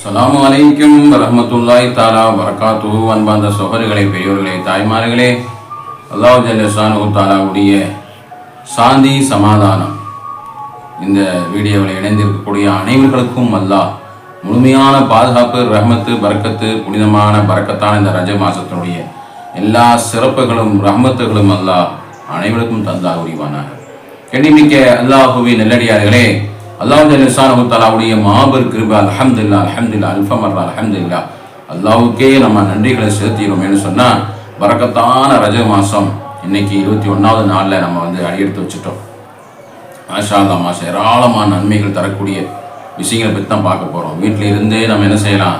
அஸ்ஸலாமு அலைக்கும் வரஹ்மத்துல்லாஹி தஆலா வபரகாத்துஹு. அன்பார்ந்த சகோதரர்களே, பெரியோர்களே, தாய்மார்களே, அல்லாஹ் ஜல்ல ஷானுஹு தஆலாவுடைய சாந்தி சமாதானம் இந்த வீடியோவில் இணைந்திருக்கக்கூடிய அனைவர்களுக்கும் அல்லாஹ் முழுமையான பாதுகாப்பு, ரஹ்மத்து, பரக்கத்து, புனிதமான பரக்கத்தான இந்த ரஜ மாசத்தினுடைய எல்லா சிறப்புகளும் ரஹ்மத்துகளும் அல்லாஹ் அனைவருக்கும் தந்தால் உரிவானாக. கண்ணிமிக்க அல்லாஹுவின் நல்லடியார்களே, அல்லாஹ் ஜல்ல ஷானுஹு தஆலாவுடைய மாபெரும் கிருபை, அல்ஹம்துலில்லாஹ் அல்ஹம்துலில்லாஹ் அல்ஃபமர்ரா அல்ஹம்துலில்லாஹ். அல்லாஹ்வுக்கே நம்ம நன்றிகளை செலுத்திடுவோம். என்று சொன்னால் பரக்கத்தான ரஜ மாதம் இன்னைக்கு 21வது நாளில் நம்ம அடியெடுத்து வச்சுட்டோம். மாஷா அல்லாஹ், மாஷா, ஏராளமான நன்மைகள் தரக்கூடிய விஷயங்களை பற்றி தான் பார்க்க போகிறோம். வீட்டில் இருந்தே நம்ம என்ன செய்யலாம்,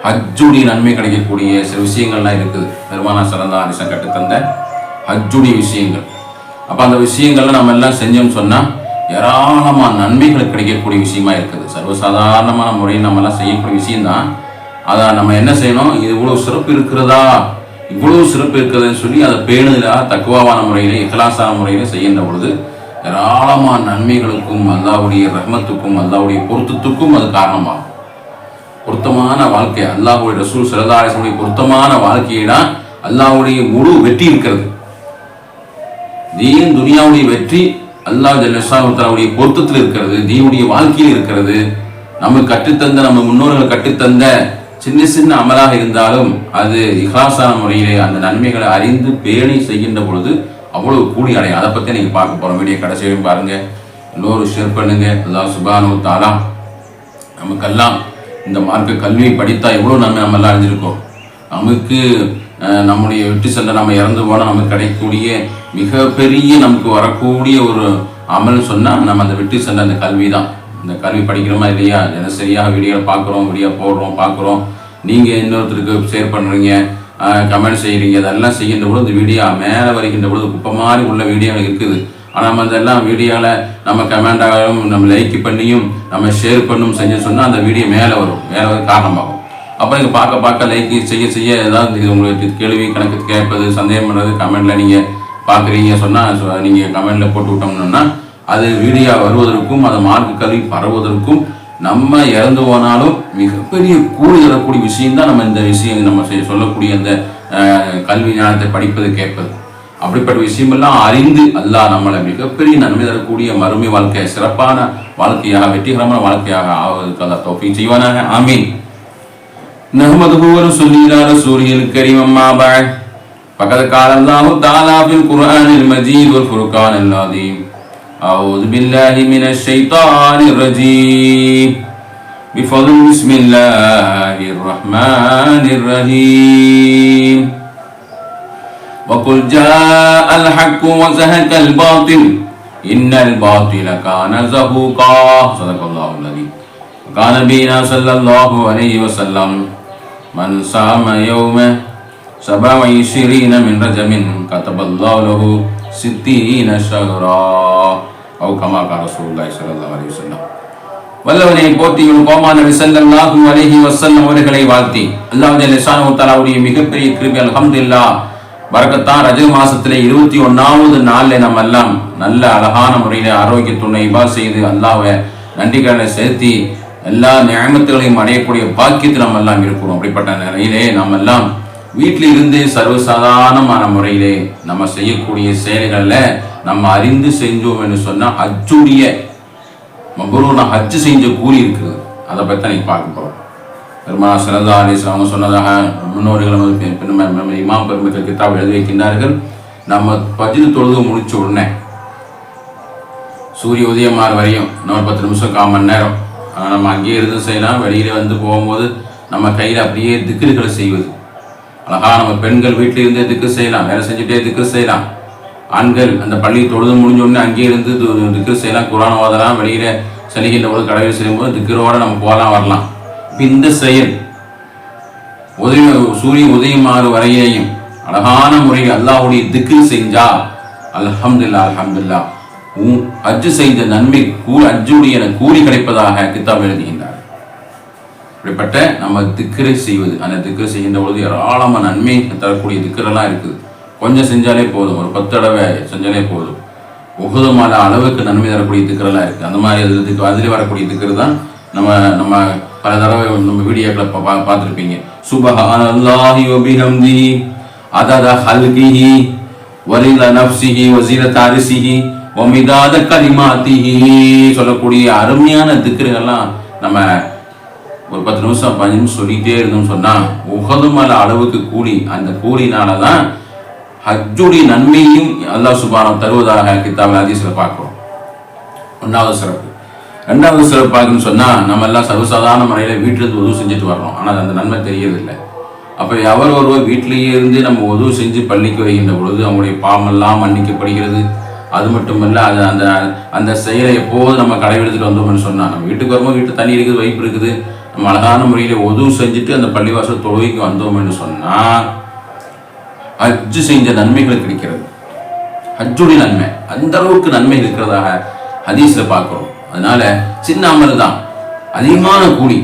ஹஜ்ஜுடைய நன்மை கிடைக்கக்கூடிய சில விஷயங்கள்லாம் இருக்குது. பெருமானா ஸல்லல்லாஹு அலைஹி வஸல்லம் கற்றுத்தந்த ஹஜ்ஜுடைய விஷயங்கள். அப்போ அந்த விஷயங்கள்லாம் நம்ம எல்லாம் செஞ்சோம்னு சொன்னால் ஏராளமான நன்மைகள் கிடைக்கக்கூடிய விஷயமா இருக்குது. சர்வசாதாரணமான முறையில் நம்மெல்லாம் செய்யக்கூடிய விஷயம்தான். அதை நம்ம என்ன செய்யணும், இது இவ்வளோ சிறப்பு இருக்கிறதா, இவ்வளவு சிறப்பு இருக்கிறதுன்னு சொல்லி அதை பேணுதலாக தக்குவாவான முறையிலே, இஹ்லாஸான முறையிலே செய்கின்ற பொழுது ஏராளமான நன்மைகளுக்கும் அல்லாஹ்வுடைய ரஹ்மத்துக்கும் அல்லாஹ்வுடைய பொருத்தத்துக்கும் அது காரணமாகும். பொருத்தமான வாழ்க்கை, அல்லாஹ்வுடைய ரசூல் ஸல்லல்லாஹு அலைஹி வஸல்லம் பொருத்தமான வாழ்க்கையிடம் அல்லாஹ்வுடைய முழு வெற்றி இருக்கிறது. தீன் துனியாவுடைய வெற்றி அல்லாஹ் ஜல்ல ஷானுஹு தஆலாவுடைய பொருத்தத்தில் இருக்கிறது, தீனுடைய வாழ்க்கையில் இருக்கிறது. நமக்கு கற்றுத்தந்த, நம்ம முன்னோர்கள் கற்றுத்தந்த சின்ன சின்ன அமலாக இருந்தாலும் அது இஹ்லாஸான முறையிலே அந்த நன்மைகளை அறிந்து பேணி செய்கின்ற பொழுது அவ்வளவு கூலி அடையும். அதை பற்றி நீங்கள் பார்க்க போகிறோம். வீடியோ கடைசி வரைக்கும் பாருங்க, எல்லோரும் ஷேர் பண்ணுங்க. அல்லாஹ் சுப்ஹானஹு வ தஆலா நமக்கெல்லாம் இந்த மார்க்க கல்வியை படித்தா எவ்வளோ நன்மை நம்ம எல்லாம் அறிஞ்சிருக்கோம். நமக்கு நம்முடைய வெற்றி சென்ற நம்ம இறந்து போனால் நமக்கு கிடைக்கக்கூடிய மிகப்பெரிய நமக்கு வரக்கூடிய ஒரு அமல் சொன்னால் நம்ம அந்த வெற்றி சென்ற அந்த கல்வி தான். இந்த கல்வி படிக்கிறோமா இல்லையா, தினசரியாக வீடியோ பார்க்குறோம், வீடியோ போடுறோம், பார்க்குறோம். நீங்கள் இன்னொருத்தருக்கு ஷேர் பண்ணுறீங்க, கமெண்ட் செய்கிறீங்க. அதெல்லாம் செய்கின்ற பொழுது இந்த வீடியோ மேலே வருகின்ற பொழுது குப்பை மாதிரி உள்ள வீடியோ இருக்குது. ஆனால் நம்ம அதெல்லாம் வீடியோவில் நம்ம கமெண்டாகவும் நம்ம லைக் பண்ணியும் நம்ம ஷேர் பண்ணும் செஞ்சு சொன்னால் அந்த வீடியோ மேலே வரும், மேலே வர காரணமாகும். அப்போ நீங்கள் பார்க்க லைக் செய்ய ஏதாவது இது உங்களுக்கு கேள்வி கணக்கு கேட்பது, சந்தேகம் பண்ணுறது கமெண்டில் நீங்கள் பார்க்குறீங்க சொன்னால் நீங்கள் கமெண்டில் போட்டு விட்டோம்னா அது வீடியோ வருவதற்கும் அது மார்க்க கல்வி பரவுவதற்கும் நம்ம இறந்து போனாலும் மிகப்பெரிய கூலி தரக்கூடிய விஷயம்தான் நம்ம இந்த விஷயம் நம்ம சொல்லக்கூடிய அந்த கல்வி ஞானத்தை படிப்பது, கேட்பது. அப்படிப்பட்ட விஷயமெல்லாம் அறிந்து அல்லாஹ் நம்மளை மிகப்பெரிய நன்மை தரக்கூடிய மறுமை வாழ்க்கை, சிறப்பான வாழ்க்கையாக, வெற்றிகரமான வாழ்க்கையாக ஆவதற்கு அல்லாஹ் தௌஃபீக் செய்வானாக. ஆமீன். நஹ்மதுஹு வ நுஸல்லி அலா ரசூலில் கரீம். அம்மா பஅத். ஃபகத் கால அல்லாஹு தஆலா ஃபில் குர்ஆனில் மஜீத் வல் ஃபுர்கானில் அஸீம். அஊது பில்லாஹி மினஷ் ஷைத்தானிர் ரஜீம். பிஃضل பிஸ்மில்லாஹிர் ரஹ்மானிர் ரஹீம். وقل جاء الحق وزهق الباطل إن الباطل كان زهوقا. صدق الله العظيم. وقال نبينا صلى الله عليه وسلم من صام يوم 27 من رجب كتب الله له 60 شهرا أو كما قال رسول الله صلى الله عليه وسلم. வல்லவனை போற்றியும் கோமான் நபி ஸல்லல்லாஹு அலைஹி வஸல்லம் அவர்களை வாழ்த்தி அல்லாஹ் ஜல்ல ஷானுஹு தஆலாவுடைய மிகப்பெரிய கிருபை, அல்ஹம்துலில்லாஹ், பரக்கத்தான் ரஜ மாசத்துல 21வது நாளில் நம்ம எல்லாம் நல்ல அழகான முறையில் ஆரோக்கியத்துணை இபாத் செய்து அல்லாஹ்வை நன்றிகளை செலுத்தி எல்லா நியமத்துகளையும் அடையக்கூடிய பாக்கியத்தில் நம்ம எல்லாம் இருக்கிறோம். அப்படிப்பட்ட நிலையிலே நம்ம எல்லாம் வீட்டில் இருந்து சர்வசாதாரணமான முறையிலே நம்ம செய்யக்கூடிய செயல்களில் நம்ம அறிந்து செஞ்சோம் என்று சொன்னால் ஹஜ்ஜுடைய மபரூரான ஹஜ்ஜு செஞ்ச கூலி இருக்குது. அதை பற்றி தான் நீங்கள் பார்க்க போகிறோம். பெருமானா ஸல்லல்லாஹு அலைஹி வஸல்லம் அவங்க சொன்னதாக முன்னோர்கள் இமாம் பெருமக்கள் கிதாப் எழுதி வைக்கின்றார்கள். நம்ம ஃபஜ்ர் தொழுது முடிச்ச உடனே சூரிய உதயமாறு வரையும் இன்னொரு 10 நிமிஷம் 1/4 மணி நேரம் நம்ம அங்கேயே இருந்து செய்யலாம். வெளியில் போகும்போது நம்ம கையில் அப்படியே திக்ருகளை செய்வது அழகாக. நம்ம பெண்கள் வீட்டில் இருந்தே திக்ரு செய்யலாம், வேலை செஞ்சுட்டே திக்ரு செய்யலாம். ஆண்கள் அந்த பள்ளி தொழுது முடிஞ்ச உடனே அங்கேயே இருந்து திக்ரு செய்யலாம், குர்ஆன் ஓதலாம். வெளியில் செல்கின்ற போது கடவுள் செய்யும்போது திக்ரோடு நம்ம போகலாம், வரலாம். இந்த செயல் சூரிய உதயமாறு வரையிலையும் அழகான முறையில் அல்லாஹ்வுடைய திக்ரு செஞ்சா அல்ஹம்துலில்லாஹ் அல்ஹம்துலில்லாஹ் ஹஜ்ஜு செய்த நன்மை ஹஜ்ஜுடைய கூலி கிடைப்பதாக கிதாப் எழுதுகின்றார். இப்படிப்பட்ட நம்ம திக்ரை செய்வது, அந்த திக்ரை செய்கின்ற பொழுது ஏராளமான நன்மை தரக்கூடிய திக்ரெல்லாம் இருக்குது. கொஞ்சம் செஞ்சாலே போதும், ஒரு 10 தடவை செஞ்சாலே போதும். உகுதமான அளவுக்கு நன்மை தரக்கூடிய திக்ரெல்லாம் இருக்குது. அந்த மாதிரி அதில் வரக்கூடிய திக்ரு தான் நம்ம பல தடவை நம்ம வீடியோக்களை பார்த்துருப்பீங்க. சுபஹானல்லாஹி வ பிஹம்திஹி அதத ஹல்கிஹி வரித நஃப்ஸிஹி வஸீனத அர்ஷிஹி வ மிதாத கலிமாத்திஹி சொல்லக்கூடிய அருமையான திக்ருகள்லாம் நம்ம ஒரு 10 நிமிஷம் 15 நிமிஷம் சொல்லிட்டே இருந்தோம்னு சொன்னா உஹது மலை அளவுக்கு கூலி. அந்த கூலினாலதான் ஹஜ்ஜுடைய நன்மையும் அல்லாஹ் சுப்ஹானஹு தருவதாக கிதாபுல் ஹதீஸ்ல பார்க்கிறோம். ஒன்றாவது சிறப்பு. ரெண்டாவது சிறப்பாகன்னு சொன்னா நம்ம எல்லாம் சர்வசாதாரண முறையில வீட்டிலிருந்து உதவு செஞ்சுட்டு வர்றோம். ஆனால் அந்த நன்மை தெரியறதில்லை. அப்போ எவர் ஒருவர் வீட்டிலேயே இருந்து நம்ம உதவு செஞ்சு பள்ளிக்கு வருகின்ற பொழுது அவங்களுடைய பாவமெல்லாம் மன்னிக்கப்படுகிறது. அது மட்டுமல்ல, அது அந்த அந்த செயலை எப்போது நம்ம கடைபிடித்துட்டு வந்தோம்னு சொன்னா, நம்ம வீட்டுக்கு வரும்போது வீட்டு தண்ணி இருக்குது, வைப்பு இருக்குது, நம்ம அழகான முறையில் உதவு செஞ்சுட்டு அந்த பள்ளிவாசல் தொழுகைக்கு வந்தோம்னு சொன்னா ஹஜ்ஜு செஞ்ச நன்மைகள் கிடைக்கிறது. ஹஜ்ஜுடைய நன்மை அந்த அளவுக்கு நன்மை இருக்கிறதாக ஹதீஸ்ல பார்க்கிறோம். அதனால சின்ன அமல் தான் அதிகமான கூலி.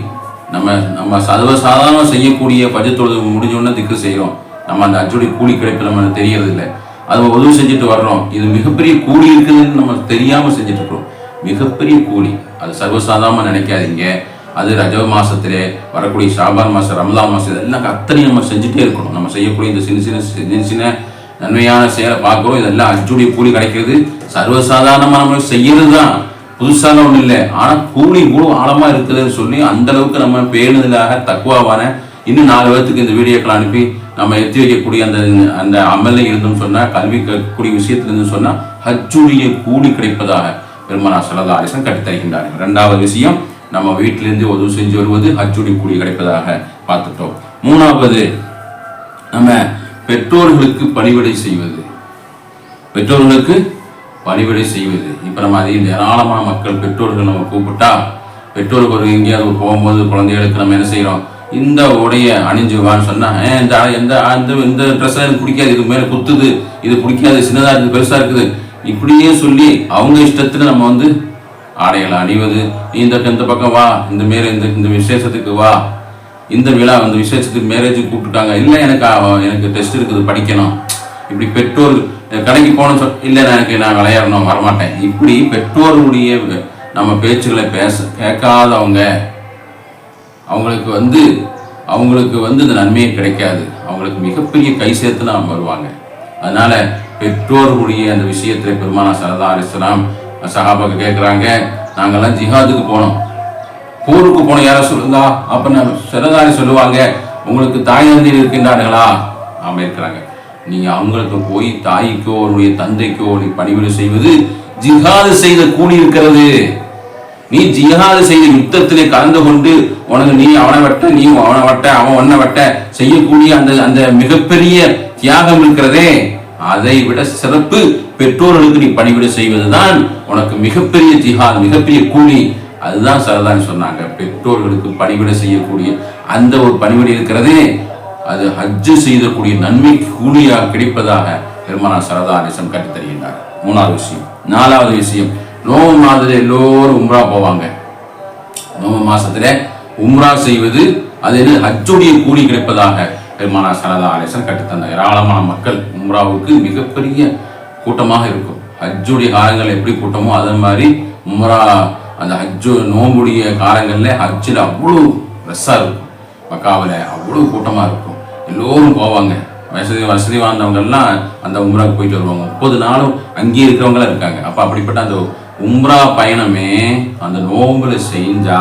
நம்ம சர்வசாதாரண செய்யக்கூடிய ஃபஜ்ர் தொழுகை முடிஞ்சோன்னு திக்ரு செய்கிறோம். நம்ம அந்த ஹஜ்ஜுடைய கூலி கிடைப்பு நம்ம தெரியறது இல்லை. அது உதவி செஞ்சுட்டு வர்றோம். இது மிகப்பெரிய கூலி இருக்குதுன்னு நம்ம தெரியாம செஞ்சுட்டு இருக்கிறோம். மிகப்பெரிய கூலி. அது சர்வசாதாரணமா நினைக்காதீங்க. அது ரஜவ் மாசத்திலே வரக்கூடிய ஷாபான் மாசம், ரமலான் மாசம், இதெல்லாம் அத்தனையும் நம்ம செஞ்சுட்டே இருக்கணும். நம்ம செய்யக்கூடிய இந்த சின்ன சின்ன நன்மையான செயலை பார்க்கிறோம். இதெல்லாம் ஹஜ்ஜுடைய கூலி கிடைக்கிறது. சர்வசாதாரணமா நம்ம செய்யறது தான், புதுசான ஒன்றும் இல்லை. ஆனால் கூலி இவ்வளோ ஆழமா இருக்குதுன்னு சொல்லி அந்த அளவுக்கு நம்ம பேணுதலாக தக்குவாவான இன்னும் 4 பேருக்கு இந்த வீடியோக்களை அனுப்பி நம்ம எத்தி வைக்கக்கூடிய அந்த அந்த அமல்ல இருந்துன்னு சொன்னா, கல்வி கற்கக்கூடிய விஷயத்துல இருந்து சொன்னா ஹஜ்ஜுடைய கூலி கிடைப்பதாக பெருமானார் ஸல்லல்லாஹு அலைஹி வஸல்லம் கற்றுத்தருகின்றார்கள். 2வது விஷயம், நம்ம வீட்டிலிருந்து உதவி செஞ்சு வருவது ஹஜ்ஜுடைய கூலி கிடைப்பதாக பார்த்துட்டோம். 3வது, நம்ம பெற்றோர்களுக்கு பணிவிடை செய்வது. பெற்றோர்களுக்கு பணிவிடை செய்வது. இப்போ நம்ம அதிக ஏராளமான மக்கள் பெற்றோர்கள் நம்ம கூப்பிட்டா, பெற்றோருக்கு ஒரு எங்கேயாவது போகும்போது குழந்தைகளுக்கு நம்ம என்ன செய்யறோம், இந்த உடைய அணிஞ்சுவான்னு சொன்னா, இந்த ட்ரெஸ் எனக்கு பிடிக்காது, இது மேல குத்துது, இது பிடிக்காது, சின்னதா இருக்குது, பெருசா இருக்குது, இப்படியே சொல்லி அவங்க இஷ்டத்துல நம்ம வந்து ஆடைகளை அணிவது. நீ இந்த பக்கம் வா, இந்த இந்த விசேஷத்துக்கு வா, இந்த விழா இந்த விசேஷத்துக்கு மேரேஜுக்கு கூப்பிட்டுட்டாங்க, இல்லை எனக்கு டெஸ்ட் இருக்குது படிக்கணும், இப்படி பெற்றோர் கடைக்கு போன இல்லை நான் விளையாடணும் வரமாட்டேன், இப்படி பெற்றோருடைய நம்ம பேச்சுகளை கேட்காதவங்க அவங்களுக்கு இந்த நன்மையே கிடைக்காது. அவங்களுக்கு மிகப்பெரிய கை சேர்த்து நாம் வருவாங்க. அதனால பெற்றோர்களுடைய அந்த விஷயத்துல பெருமானார் ஸல்லல்லாஹு அலைஹி வஸல்லம் சஹாபாக்கு கேட்குறாங்க, நாங்கெல்லாம் ஜிஹாதுக்கு போனோம், போருக்கு போனோம், யாரை சொல்லுங்க? அப்ப நான் ஸல்லல்லாஹு சொல்லுவாங்க, உங்களுக்கு தாய் தந்தை இருக்கின்றார்களா? ஆமா இருக்கிறாங்க. நீங்க அவங்களுக்கு போய் தாய்க்கோ அவருடைய தந்தைக்கோ நீ பணிவிடை செய்வது ஜிஹாது செய்த கூலி இருக்கிறது. நீ ஜிஹாது செய்த யுத்தத்திலே கலந்து கொண்டு உனக்கு நீ அவனை வெட்ட, நீ அவனை வெட்ட, அவன் ஒன்னை வெட்ட செய்யக்கூடிய அந்த மிகப்பெரிய தியாகம் இருக்கிறதே, அதை விட சிறப்பு பெற்றோர்களுக்கு நீ பணிவிடை செய்வதுதான் உனக்கு மிகப்பெரிய ஜிஹாத், மிகப்பெரிய கூலி. அதுதான் ஸல்லல்லாஹு சொன்னாங்க. பெற்றோர்களுக்கு பணிவிடை செய்யக்கூடிய அந்த ஒரு பணிவிடை இருக்கிறதே, அது ஹஜ்ஜு செய்யக்கூடிய நன்மை கூலியாக கிடைப்பதாக பெருமானார் ஸல்லல்லாஹு அலைஹி வஸல்லம் கற்றுத் தருகின்றார். 3வது விஷயம். 4வது விஷயம், நோம்பு மாதத்துல எல்லோரும் உம்ரா போவாங்க. நோம்பு மாசத்துல உம்ரா செய்வது அது ஹஜ்ஜுடைய கூலி கிடைப்பதாக பெருமானார் ஸல்லல்லாஹு அலைஹி வஸல்லம் கற்றுத் தந்தார். ஏராளமான மக்கள் உம்ராவுக்கு மிகப்பெரிய கூட்டமாக இருக்கும். ஹஜ்ஜுடைய காலங்கள் எப்படி கூட்டமோ அதே மாதிரி உம்ரா அந்த ஹஜ்ஜு நோம்புடைய காலங்கள்ல ஹஜ்ஜில் அவ்வளோ ரஸ்ஸா இருக்கும். மக்காவில் அவ்வளோ கூட்டமா இருக்கும். எல்லோரும் போவாங்க. வசதி வாழ்ந்தவங்கெல்லாம் அந்த உம்ராவுக்கு போயிட்டு வருவாங்க. 30 நாளும் அங்கேயே இருக்கிறவங்களாம் இருக்காங்க. அப்போ அப்படிப்பட்ட அந்த உம்ரா பயணமே அந்த நோம்புல செஞ்சா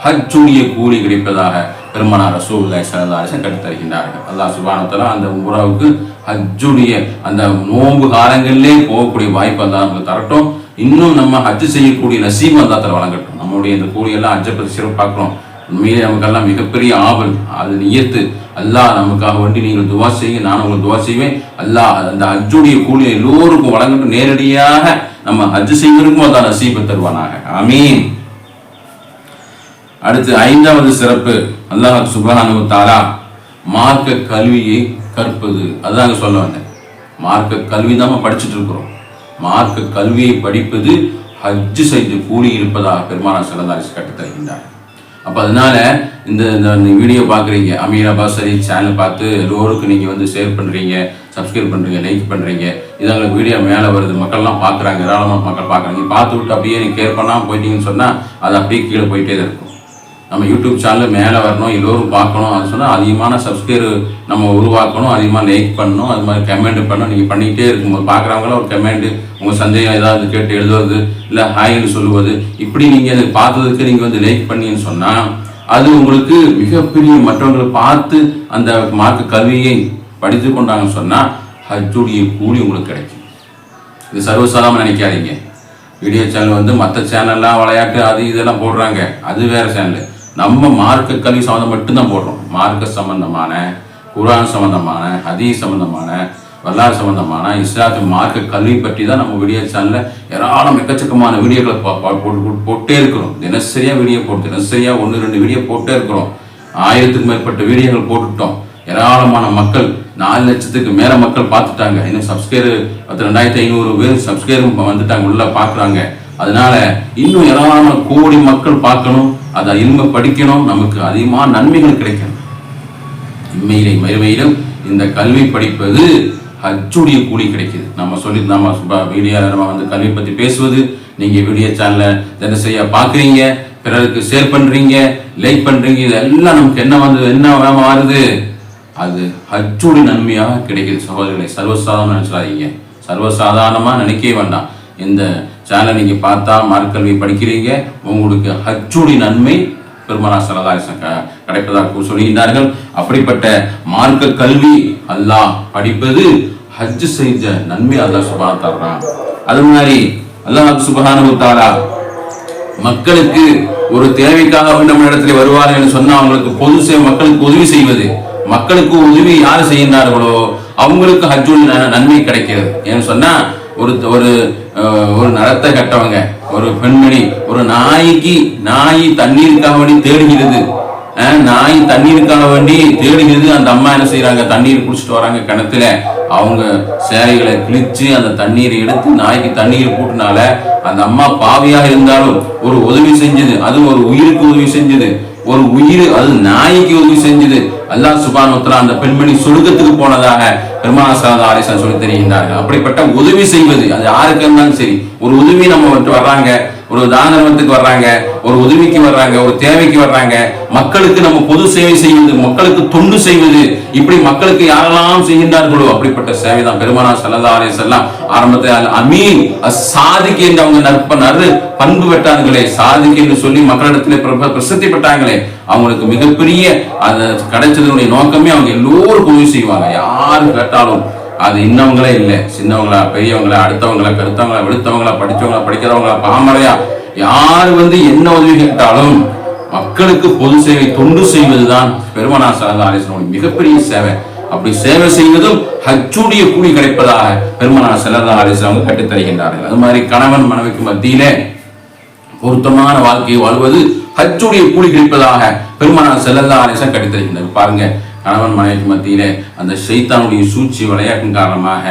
ஹஜ்ஜுடைய கூலி கிடைப்பதாக பெருமானார் ரசூலுல்லாஹி ஸல்லல்லாஹு அலைஹி வஸல்லம் கற்றுத் தருகின்றார்கள். அல்லாஹ் சுப்ஹானஹு வ தஆலா அந்த உம்ராவுக்கு ஹஜ்ஜுடைய அந்த நோம்பு காலங்களிலே போகக்கூடிய வாய்ப்பு அல்லாஹ் நமக்கு தரட்டும். இன்னும் நம்ம ஹஜ்ஜு செய்யக்கூடிய நசீபு அல்லாஹ் வழங்கட்டும். நம்மளுடைய இந்த கூலியெல்லாம் ஹஜ்ஜை பற்றி சிறப்பு பார்க்குறோம். உண்மையிலே நமக்கெல்லாம் மிகப்பெரிய ஆவல், அது நியத்து. அல்லாஹ் நமக்காக வேண்டி நீங்கள் துவா செய்யுங்க, நான் உங்களுக்கு துவா செய்வேன். அல்லாஹ் அந்த ஹஜ்ஜுடைய கூலியை எல்லோருக்கும் வழங்கட்டும். நேரடியாக நம்ம ஹஜ்ஜு செய்வதற்கும் அல்லாஹ் நசீபை தருவானாக. ஆமீன். அடுத்து 5வது சிறப்பு, அல்லாஹ் சுப்ஹானஹு வ தஆலா மார்க்க கல்வியை கற்பது. அதுதாங்க சொல்ல வந்தேன். மார்க்க கல்வி தான் படிச்சுட்டு இருக்கிறோம். மார்க்க கல்வியை படிப்பது ஹஜ்ஜு செய்து கூலி இருப்பதாக பெருமானார் ஸல்லல்லாஹு அலைஹி வஸல்லம் கற்றுத் தருகின்றார். அப்போ அதனால இந்த வீடியோ பார்க்குறீங்க, அமீர் அப்பாஸ் அலி சேனல் பார்த்து எல்லோருக்கும் நீங்கள் ஷேர் பண்ணுறீங்க, சப்ஸ்கிரைப் பண்ணுறீங்க, லைக் பண்ணுறீங்க. இது உங்களுக்கு வீடியோ மேலே வருது, மக்கள்லாம் பார்க்குறாங்க, ஏராளமான மக்கள் பார்க்குறாங்க. பார்த்து விட்டு அப்படியே நீங்கள் கேர் பண்ணாமல் போயிட்டீங்கன்னு சொன்னால் அது அப்படியே கீழே போயிட்டே தான் இருக்கும். நம்ம யூடியூப் சேனல் மேலே வரணும், எல்லோரும் பார்க்கணும். அது சொன்னால் அதிகமான சப்ஸ்கிரைபர் நம்ம உருவாக்கணும், அதிகமாக லைக் பண்ணணும், அது மாதிரி கமெண்ட் பண்ணணும். நீங்கள் பண்ணிக்கிட்டே இருக்கும்போது பார்க்குறவங்களாம் ஒரு கமெண்ட், உங்கள் சந்தேகம் ஏதாவது கேட்டு எழுதுவது, இல்லை ஹாய்னு சொல்லுவது, இப்படி நீங்கள் அதை பார்த்ததுக்கு நீங்கள் வந்து லைக் பண்ணின்னு சொன்னால் அது உங்களுக்கு மிகப்பெரிய மற்றவங்களை பார்த்து அந்த மார்க்க கல்வியை படித்து கொண்டாங்கன்னு சொன்னால் ஹஜ்ஜுடைய கூலி உங்களுக்கு கிடைக்கும். இது சர்வசாதாரணமாக நினைக்காதீங்க. வீடியோ சேனல் வந்து மற்ற சேனல்லாம் விளையாட்டு அது இதெல்லாம் போடுறாங்க, அது வேறு சேனல். நம்ம மார்க்க கல்வி சம்மந்தம் மட்டும்தான் போடுறோம். மார்க்க சம்பந்தமான, குர்ஆன் சம்பந்தமான, ஹதீஸ் சம்பந்தமான, வரலாறு சம்பந்தமான, இஸ்லாத்து மார்க்க கல்வி பற்றி தான் நம்ம வீடியோ சேனலில் ஏராளம் எக்கச்சக்கமான வீடியோக்களை போட்டே இருக்கிறோம். தினசரியாக வீடியோ போட்டு, தினசரியாக 1-2 வீடியோ போட்டே இருக்கிறோம். 1000க்கும் மேற்பட்ட வீடியோக்கள் போட்டுட்டோம். ஏராளமான மக்கள், 4 லட்சத்துக்கு மேலே மக்கள் பார்த்துட்டாங்க. இன்னும் சப்ஸ்கிரைபர் 2500 பேர் சப்ஸ்கிரைபர் வந்துட்டாங்க, உள்ள பார்க்குறாங்க. அதனால இன்னும் ஏராளமான கோடி மக்கள் பார்க்கணும், அதை இல்ம படிக்கணும், நமக்கு அதிகமான நன்மைகள் கிடைக்கணும். இம்மையிலே மறுமையிலும் இந்த கல்வி படிப்பது ஹஜ்ஜுடைய கூலி கிடைக்குது. நம்ம வீடியோ நம்ம வந்து கல்வி பற்றி பேசுவது, நீங்கள் வீடியோ சேனலில் தினசரியாக பார்க்குறீங்க, பிறருக்கு ஷேர் பண்ணுறீங்க, லைக் பண்ணுறீங்க, இதெல்லாம் நமக்கு என்ன வருது? அது ஹஜ்ஜுடைய நன்மையாக கிடைக்குது. சகோதரர்களை சர்வசாதாரணமாக நினைச்சிடாதீங்க, சர்வசாதாரணமாக நினைக்கவே வேண்டாம். இந்த சேனலை நீங்கள் பார்த்தா மார்க்கல்வி படிக்கிறீங்க, உங்களுக்கு ஹஜ்ஜுடைய நன்மை பெருமானார் ஸல்லல்லாஹு அலைஹி வஸல்லம் கிடைப்பதாக சொல்கின்றார்கள். அப்படிப்பட்ட மார்க்க கல்வி அல்லாஹ் படிப்பது ஹஜ் செய்த நன்மை அல்லாஹ் சுப்ஹானஹு வ தஆலா. அது மாதிரி அல்லாஹ் சுப்ஹானஹு வ தஆலா மக்களுக்கு ஒரு தேவைக்காக நம்ம இடத்துல வருவார்கள் என்று சொன்னால் அவங்களுக்கு மக்களுக்கு உதவி செய்வது, மக்களுக்கு உதவி யார் செய்கின்றார்களோ அவங்களுக்கு ஹஜ்ஜுடைய நன்மை கிடைக்கிறது. ஏன்னு சொன்னா ஒரு நரத்தை கட்டவங்க, ஒரு பெண்மணி, ஒரு நாய் தண்ணீருக்காக வேண்டி தேடுகிறது, நாய் தண்ணீருக்காக வேண்டி தேடுகிறது. அந்த அம்மா என்ன செய்யறாங்க? தண்ணீர் குடிச்சிட்டு வராங்க கிணத்துல. அவங்க சேலைகளை கிழிச்சு அந்த தண்ணீரை எடுத்து நாய்க்கு தண்ணீர் கூட்டினால அந்த அம்மா பாவியாக இருந்தாலும் ஒரு உதவி செஞ்சது, அது ஒரு உயிருக்கு உதவி செஞ்சது, ஒரு உயிர் அது நாய்க்கு உதவி செஞ்சது. அல்லாஹ் சுப்ஹானஹு வ தஆலா அந்த பெண்மணி சொர்க்கத்துக்கு போனதாக பெருமானார் ஸல்லல்லாஹு அலைஹி வஸல்லம் சொல்லி தருகின்றார்கள். அப்படிப்பட்ட உதவி செய்வது அது யாருக்கு இருந்தாலும் சரி, ஒரு உதவி நம்ம வர்றாங்க, ஒரு தானத்துக்கு வர்றாங்க, ஒரு உதவிக்கு வர்றாங்க, ஒரு தேவைக்கு வர்றாங்க, மக்களுக்கு நம்ம பொது சேவை செய்வது, மக்களுக்கு தொண்டு செய்வது, இப்படி மக்களுக்கு யாரெல்லாம் செய்கின்றார்களோ அப்படிப்பட்ட சேவை தான் பெருமானார் ஸல்லல்லாஹு அலைஹி வஸல்லம் ஆரம்பத்தில் அமீன் சாதிக் என்று அவங்க பண்பு பெற்றார்களே, சாதிக் என்று சொல்லி மக்களிடத்தில் பிரசித்தி பெற்றாங்களே, அவங்களுக்கு மிகப்பெரிய அது கிடைச்சதனுடைய நோக்கமே அவங்க எல்லோருக்கும் உதவி செய்வாங்க. யாரு கேட்டாலும் அது இன்னவங்களே இல்லை, சின்னவங்களா பெரியவங்களா அடுத்தவங்களா கருத்தவங்களா வெளுத்தவங்களா படிச்சவங்களா படிக்கிறவங்களா பாமரையா யாரு என்ன உதவி கேட்டாலும் மக்களுக்கு பொது சேவை தொண்டு செய்வதுதான் பெருமானார் ஸல்லல்லாஹு அலைஹி வஸல்லம் மிகப்பெரிய சேவை. அப்படி சேவை செய்வதும் ஹஜ்ஜுடைய கூலி கிடைப்பதாக பெருமானார் ஸல்லல்லாஹு அலைஹி வஸல்லம் கற்றுத் தருகின்றார்கள். அது மாதிரி கணவன் மனைவிக்கு மத்தியிலே பொருத்தமான வாழ்க்கையை வாழ்வது ஹஜ்ஜுடைய கூலி கிடைப்பதாக பெருமானார் ஸல்லல்லாஹு அலைஹி வஸல்லம் கற்றுத் தருகின்றார்கள். பாருங்க, கணவன் மனைவிக்கு மத்தியிலே அந்த ஷைத்தானுடைய சூழ்ச்சி விளையாட்டின் காரணமாக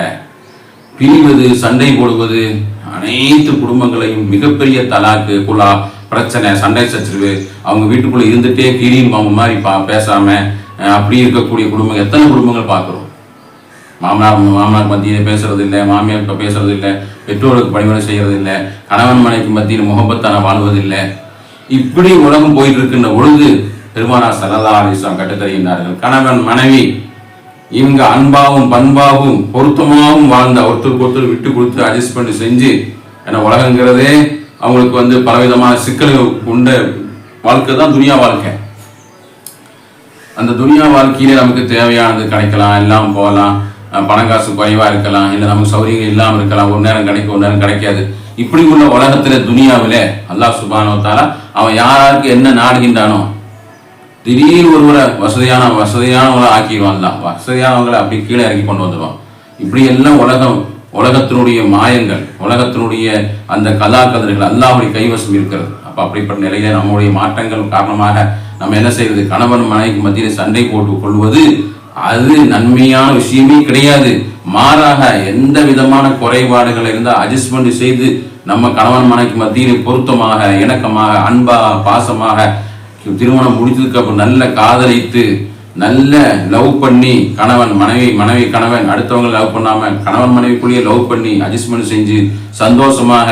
பிரிவது, சண்டை போடுவது, அனைத்து குடும்பங்களையும் மிகப்பெரிய தலாக்கு, குலா பிரச்சனை, சண்டை சச்சரவு, அவங்க வீட்டுக்குள்ள இருந்துட்டே கீழியும் அவங்க மாதிரி பேசாம அப்படி இருக்கக்கூடிய குடும்பங்கள் எத்தனை குடும்பங்கள் பார்க்கிறோம். மாமனார் மத்தியில் பேசுறது இல்லை, மாமியார் பேசுறது இல்லை, பெற்றோருக்கு பணிவிடை செய்யறது இல்லை, கணவன் மனைவிக்கு மத்தியில் முகப்பத்தான வாழ்வதில்லை. இப்படி உலகம் போயிட்டு இருக்கின்ற பொழுது பெருமானார் ஸல்லல்லாஹு அலைஹி வஸல்லம் கற்றுத் தருகின்றார்கள், கணவன் மனைவி இவங்க அன்பாகவும் பண்பாகவும் பொருத்தமாகவும் வாழ்ந்த ஒருத்தருக்கு ஒருத்தர் விட்டு கொடுத்து அட்ஜஸ்ட் பண்ணி செஞ்சு, ஏன்னா உலகங்கிறதே அவங்களுக்கு பலவிதமான சிக்கல்கள் கொண்ட வாழ்க்கை தான் துனியா வாழ்க்கை. அந்த துனியா வாழ்க்கையிலே நமக்கு தேவையானது கிடைக்கலாம், எல்லாம் போகலாம், பணம் காசு குறைவா இருக்கலாம், இல்லை நமக்கு சௌகரியங்கள் இல்லாமல் இருக்கலாம், ஒரு நேரம் கிடைக்கும் ஒரு நேரம் கிடைக்காது. இப்படி உள்ள உலகத்துல துனியாவில அல்லாஹ் சுப்ஹானஹு வ தஆலா அவன் யாருக்கு என்ன நாடுகின்றானோ திடீர் ஒருவரை வசதியானவங்களை ஆக்கிடுவான், வசதியானவங்களை அப்படி கீழே இறக்கி கொண்டு வந்துடுவான். இப்படி எல்லாம் உலகத்தினுடைய மாயங்கள், உலகத்தினுடைய அந்த கதாகதர்கள் அல்லாஹ்வுடைய கைவசம் இருக்கிறது. அப்ப அப்படிப்பட்ட நிலையில நம்முடைய மாற்றங்கள் காரணமாக நம்ம என்ன செய்யறது? கணவன் மனைவிக்கு மத்தியில் சண்டை போட்டு கொள்வது அது நன்மையான விஷயமே கிடையாது. மாறாக எந்த விதமான குறைபாடுகள் இருந்தால் அட்ஜஸ்ட்மெண்ட் செய்து நம்ம கணவன் மனைவிக்கு மத்தியில் பொருத்தமாக, இணக்கமாக, அன்பா, பாசமாக திருமணம் முடித்ததுக்கு அப்புறம் நல்ல காதலித்து நல்ல லவ் பண்ணி கணவன் மனைவி கணவன் அடுத்தவங்க லவ் பண்ணாம கணவன் மனைவிக்குள்ளேயே லவ் பண்ணி அட்ஜஸ்ட்மெண்ட் செஞ்சு சந்தோஷமாக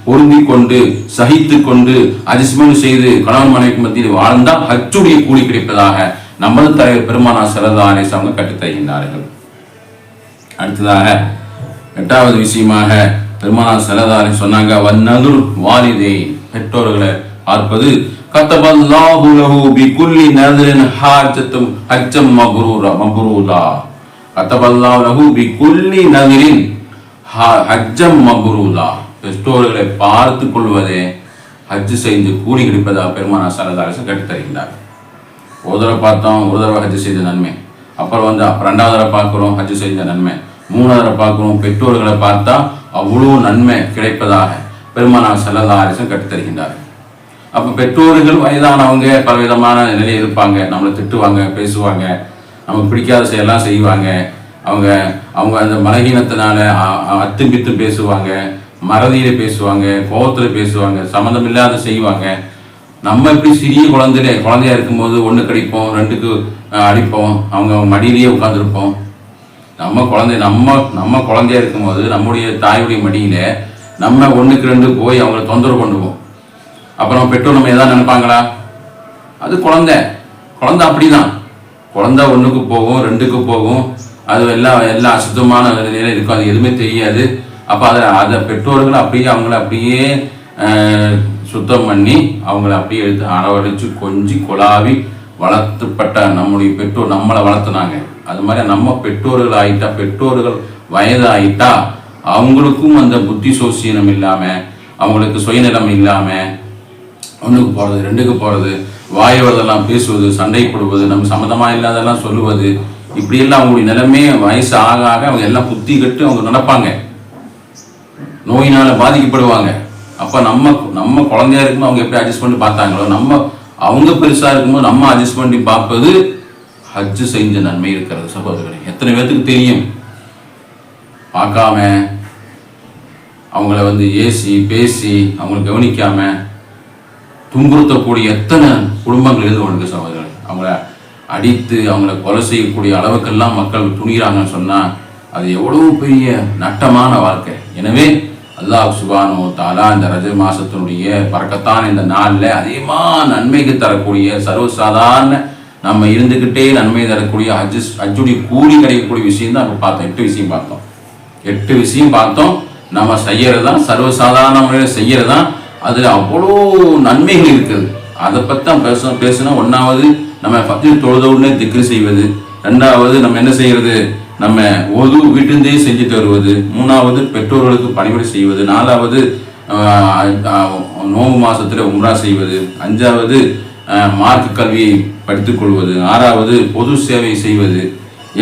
பொருந்தி கொண்டு சகித்து கொண்டு அட்ஜஸ்ட்மெண்ட் செய்து கணவன் மனைவிக்கு மத்தியில் வாழ்ந்தால் ஹஜ்ஜுடைய கூலி கிடைப்பதாக நமது தலைவர் பெருமானார் ஸல்லல்லாஹு அலைஹி வஸல்லம் கற்றுத் தருகின்றார்கள். அடுத்ததாக 8வது விஷயமாக பெருமானார் ஸல்லல்லாஹு அலைஹி சொன்னாங்க, வன்னதுர் வாலிதை, பெற்றோர்களை பார்ப்பது. கதபல்லாஹு லஹு பிகுல்லி நذرின் ஹஜ்ஜம் மப்ரூரா. கதபல்லாஹு லஹு பிகுல்லி நذرின் ஹஜ்ஜம் மப்ரூரா. பெற்றோர்களை பார்த்து கொள்வதே ஹஜ் செய்து கூலி கிடைப்பதாக பெருமானார் ஸல்லல்லாஹு அலைஹி வஸல்லம் கற்றுத் தருகின்றார். ஒரு தடவை பார்த்தோம், ஒரு தடவை ஹஜ் செய்த நன்மை. அப்புறம் 2வது தடவை பார்க்குறோம், ஹஜ் செஞ்ச நன்மை. 3வது தடவை பார்க்குறோம், பெற்றோர்களை பார்த்தா அவ்வளோ நன்மை கிடைப்பதாக பெருமானார் ஸல்லல்லாஹு அலைஹி வஸல்லம் கற்றுத் தருகின்றார்கள். அப்போ பெற்றோர்கள் வயதானவங்க பலவிதமான நிலையில் இருப்பாங்க. நம்மளை திட்டுவாங்க, பேசுவாங்க, நமக்கு பிடிக்காத செயலாம் செய்வாங்க. அவங்க அந்த பலகீனத்தினால அத்தும்பித்து பேசுவாங்க, மறதியில பேசுவாங்க, கோபத்தில் பேசுவாங்க, சம்மந்தம் இல்லாத செய்வாங்க. நம்ம எப்படி சிறிய குழந்தையா இருக்கும்போது 1 கடிப்போம், 2க்கு அடிப்போம், அவங்க மடியிலேயே உட்காந்துருப்போம். நம்ம குழந்தையா இருக்கும்போது நம்முடைய தாயுடைய மடியில நம்ம 1க்கு 2 போய் அவங்களை தொந்தரவு பண்ணுவோம். அப்புறம் பெற்றோர் நம்ம எதாவது நினைப்பாங்களா? அது குழந்தை அப்படிதான். குழந்தை 1க்கு போகும், 2க்கு போகும், அது எல்லாம் அசுத்தமான நிலையில இருக்கும், அது எதுவுமே தெரியாது. அப்போ அதை பெற்றோர்கள் அவங்கள அப்படியே சுத்தம் பண்ணி அவங்கள அப்படியே எடுத்து அரவணைச்சு கொஞ்சி கொலாவி வளர்த்துப்பட்ட நம்முடைய பெற்றோர் நம்மளை வளர்த்துனாங்க. அது மாதிரி நம்ம பெற்றோர்கள் ஆயிட்டா, பெற்றோர்கள் வயதாயிட்டா அவங்களுக்கும் அந்த புத்தி சோசியனம் இல்லாமல், அவங்களுக்கு சுயநலம் இல்லாமல் 1க்கு போகிறது, 2க்கு போகிறது, வாயோடதெல்லாம் பேசுவது, சண்டை போடுவது, நம்ம சம்மந்தமாக இல்லாதெல்லாம் சொல்லுவது, இப்படியெல்லாம் அவங்களுடைய நிலைமை வயசு ஆக ஆக அவங்க எல்லாம் புத்தி கட்டு அவங்க நடப்பாங்க, நோயினால் பாதிக்கப்படுவாங்க. அப்போ நம்ம குழந்தையா இருக்கும்போது அவங்க எப்படி அட்ஜஸ்ட் பண்ணி பார்த்தாங்களோ, அவங்க பெருசாக இருக்கும்போது நம்ம அட்ஜஸ்ட் பண்ணி பார்ப்பது ஹஜ் செஞ்ச நன்மை இருக்கிறது. சகோதரர்களே, எத்தனை பேர்த்துக்கு தெரியும்? பார்க்காம அவங்கள ஏசி பேசி அவங்களை கவனிக்காம துன்புறுத்தக்கூடிய எத்தனை குடும்பங்கள் இருந்து கொண்டு சகோதரர்களே, அவங்கள அடித்து அவங்கள கொலை செய்யக்கூடிய அளவுக்கெல்லாம் மக்கள் துணிகிறாங்கன்னு சொன்னால் அது எவ்வளவு பெரிய நட்டமான வாழ்க்கை. எனவே அல்லாஹ் சுப்ஹானஹு வ தஆலா இந்த ரஜப் மாசத்தினுடைய பரக்கத்தான இந்த நாளில் அதிகமாக நன்மைக்கு தரக்கூடிய சர்வசாதாரண நம்ம இருந்துக்கிட்டே நன்மை தரக்கூடிய ஹஜ்ஜுடைய கூலி கிடைக்கக்கூடிய விஷயம் தான் நம்ம பார்த்தோம். 8 விஷயம் பார்த்தோம். நம்ம செய்யறது தான், சர்வசாதாரண முறையில் செய்யறது தான், அதில் அவ்வளோ நன்மைகள் இருக்குது. அதை பற்றி தான் பேசணும். 1வது நம்ம ஃபஜ்ர் தொழுத உடனே திக்ரு செய்வது. 2வது நம்ம என்ன செய்யறது, நம்ம வீட்டிலிருந்தே செஞ்சுட்டு வருவது. 3வது பெற்றோர்களுக்கு பணிவிடை செய்வது. 4வது நோம்பு மாசத்துல உம்ரா செய்வது. 5வது மார்க்க கல்வியை படித்துக் கொள்வது. 6வது பொது சேவை செய்வது.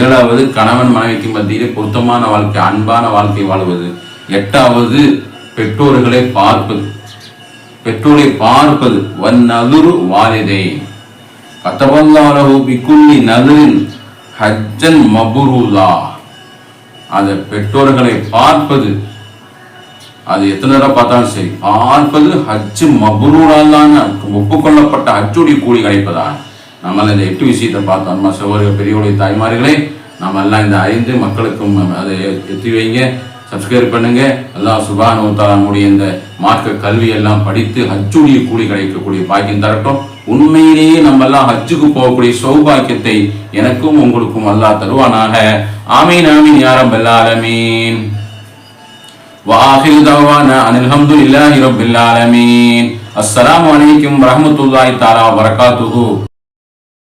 7வது கணவன் மனைவிக்கு மத்தியிலே பொருத்தமான வாழ்க்கை, அன்பான வாழ்க்கை வாழ்வது. 8வது பெற்றோர்களை பார்ப்பது. வன்னதுரு வாலிதை கதபல்லாஹு லஹு பிகுல்லி நذرின் ஹஜ்ஜன் மப்ரூரா. அதை பெற்றோர்களை பார்ப்பது, அது எத்தனை தடவை பார்த்தாலும் சரி, பார்ப்பது ஹஜ் மப்ரூரான ஒப்புக்கொள்ளப்பட்ட ஹஜ்ஜுடைய கூலி கிடைப்பதா. நம்மள இந்த 8 விஷயத்தை பார்த்தோம். நம்ம சகோதரர்கள், பெரியவருடைய தாய்மார்களே, நம்ம எல்லாம் இந்த 5 மக்களுக்கும் அதை எத்தி வைங்க, சப்ஸ்கிரைப் பண்ணுங்க. அல்லாஹ் சுப்ஹானஹு வ தஆலா நம்முடைய இந்த மார்க்க கல்வி எல்லாம் படித்து ஹஜ்ஜுடைய கூலி கிடைக்கக்கூடிய பாக்கியம் தரட்டும். உண்மையிலேயே நம்ம எல்லாம் ஹஜ்ஜுக்கு போகக்கூடிய சௌபாக்கியத்தை எனக்கும் உங்களுக்கும் அல்லாஹ் தருவானாக. ஆமீன் ஆமீன் யா ரப்பல் ஆலமீன். வஆகிரு தஅவானா அனில் ஹம்துலில்லாஹி ரப்பில் ஆலமீன். அஸ்ஸலாமு அலைக்கும் வரஹ்மத்துல்லாஹி தஆலா வ பரகாத்துஹு.